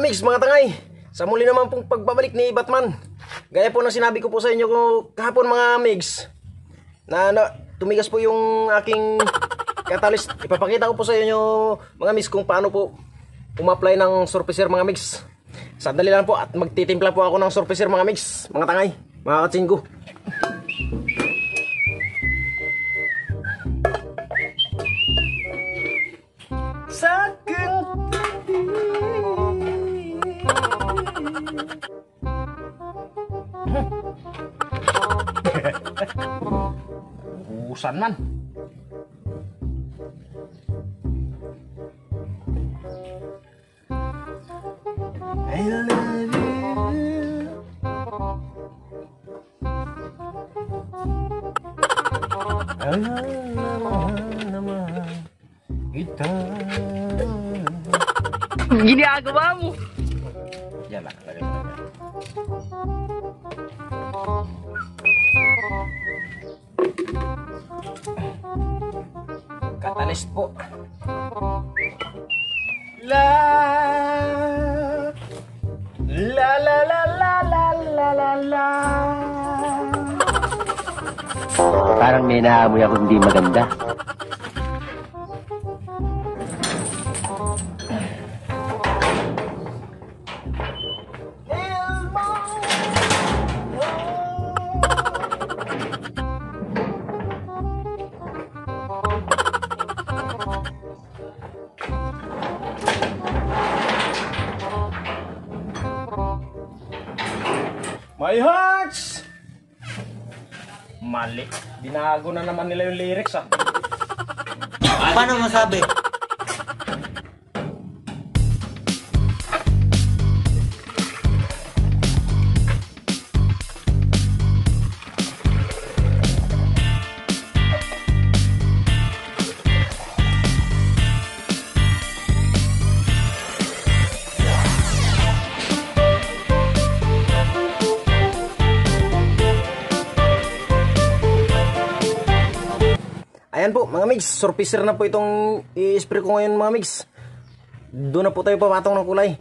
mix, mga tangay, sa muli naman pong pagbabalik ni Batman. Gaya po na sinabi ko po sa inyo kahapon mga mix, na tumigas po yung aking catalyst. Ipapakita ko po sa inyo mga mix kung paano po umapply ng surfacer mga mix. Sandali lang po at magtitimpla po ako ng surfacer mga mix, mga tangay, mga katsinggo. Sa usan man. I love you. Kita. Ginagawa mo. Yan lang, lagay mo lang. Catalyst po. La la la la la la la la la. Parang may naamoy ako hindi maganda. My hearts! Mali. Binago na naman nila yung lyrics ah. Paano masabi? Ayan po mga mix, surfacer na po itong i-spray ko ngayon mga mix. Doon na po tayo papatong ng kulay.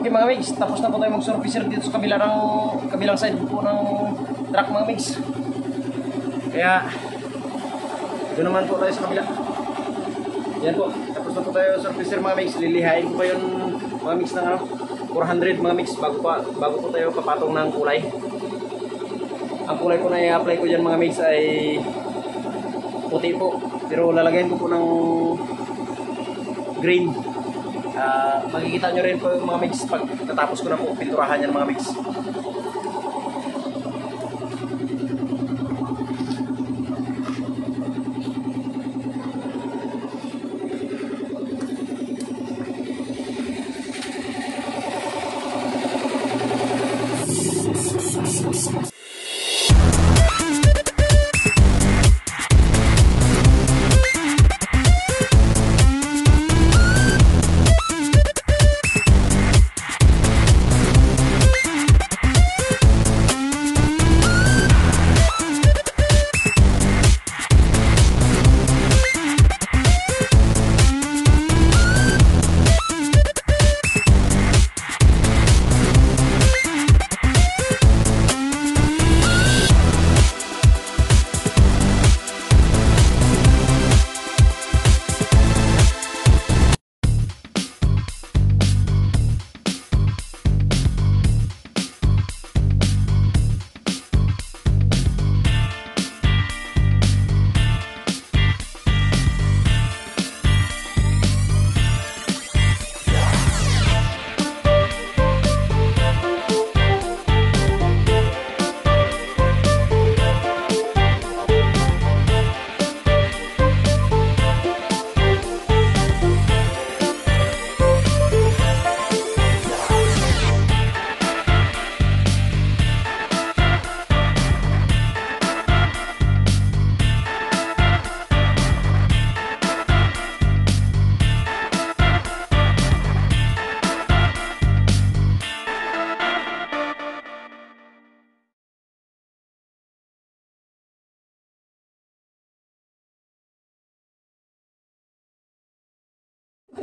Okay mga mix, tapos na po tayo mag-surfacer dito sa kabilang side po ng truck mga mix. Kaya doon naman po tayo sa kabila. Yan po, tapos na po tayo surfacer mga mix. Lilihain ko pa yung mga mix ng 400 mga mix bago po tayo papatong ng kulay. Ang kulay po na i-apply ko dyan mga mix ay puti po, pero lalagayin ko po ng green. Makikita nyo rin po yung mga mix pag natapos ko na po pinturahan yan mga mix. Mga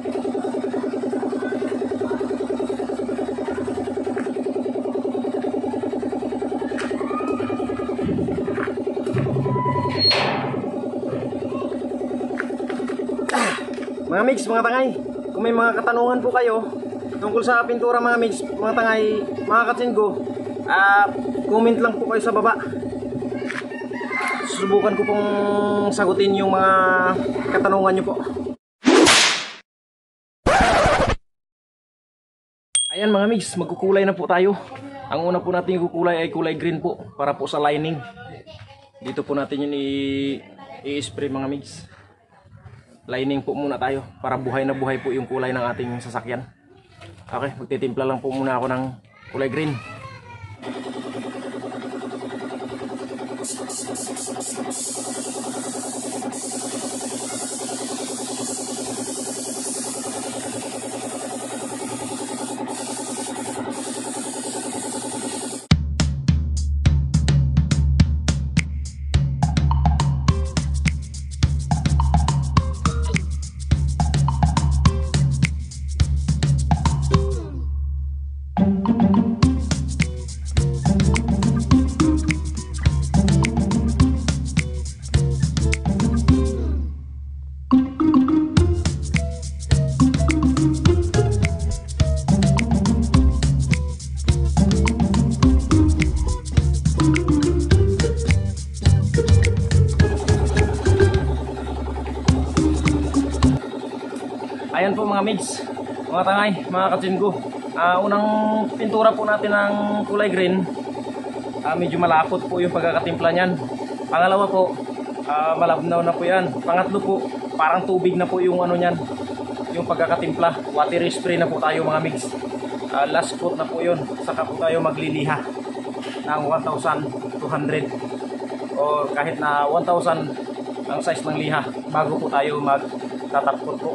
mix, mga tangay, kung may mga katanungan po kayo tungkol sa pintura mga mix, mga tangay, mga katsinggo, comment lang po kayo sa baba. Susubukan ko pong sagutin yung mga katanungan nyo po. Ayan mga mix, magkukulay na po tayo. Ang una po natin kukulay ay kulay green po para po sa lining. Dito po natin yun i-spray mga mix. Lining po muna tayo para buhay na buhay po yung kulay ng ating sasakyan. Okay, magtitimpla lang po muna ako ng kulay green. Ayan po mga migs, mga tangay, mga katsinggo. Unang pintura po natin ng kulay green. Medyo malapot po yung pagkakatimpla niyan. Pangalawa po, malabnaw na po yan. Pangatlo po, parang tubig na po yung ano niyan, yung pagkakatimpla. Water spray na po tayo mga migs. Last coat na po yun. Saka po tayo magliliha ng 1,200 o kahit na 1,000 ang size ng liha bago po tayo magtatapkot po.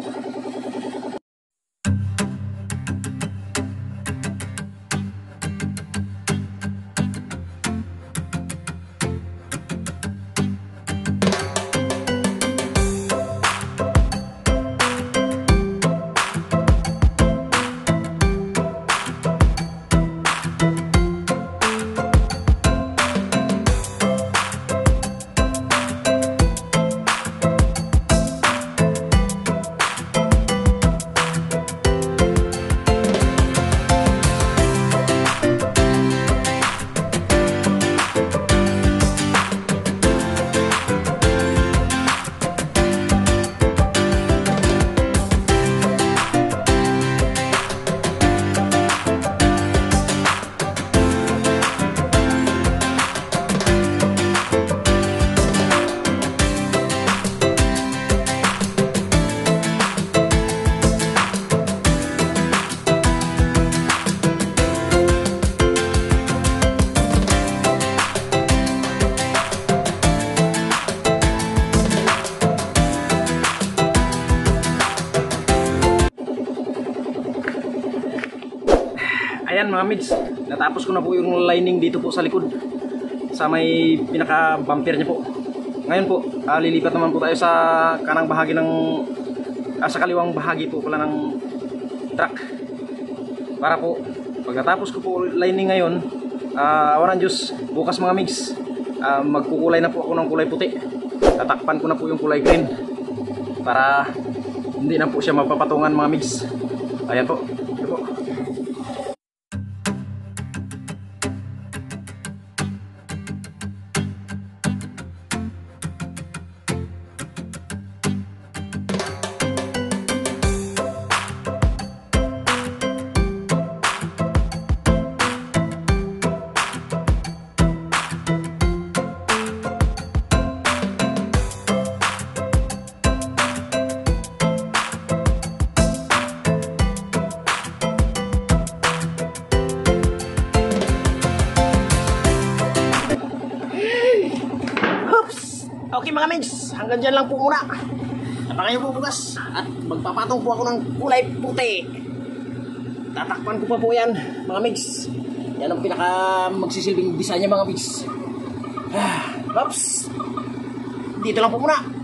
Ayan mga mids, natapos ko na po yung lining dito po sa likod sa may pinaka bumper niya po. Ngayon po, lilipat naman po tayo sa kanang bahagi ng sa kaliwang bahagi po pala ng truck. Para po pagkatapos ko po lining ngayon, awaran Diyos, bukas mga mids, magkukulay na po ako ng kulay puti. Tatakpan ko na po yung kulay green para hindi na po siya mapapatungan mga mids. Ayan po. Ito po. Okay mga mids, hanggang dyan lang po muna. Abangan nyo po bukas at magpapatong po ako ng kulay puti. Tatakpan ko pa po yan mga mids. Yan ang pinaka magsisilbing design niya mga mids. Oops, dito lang po muna.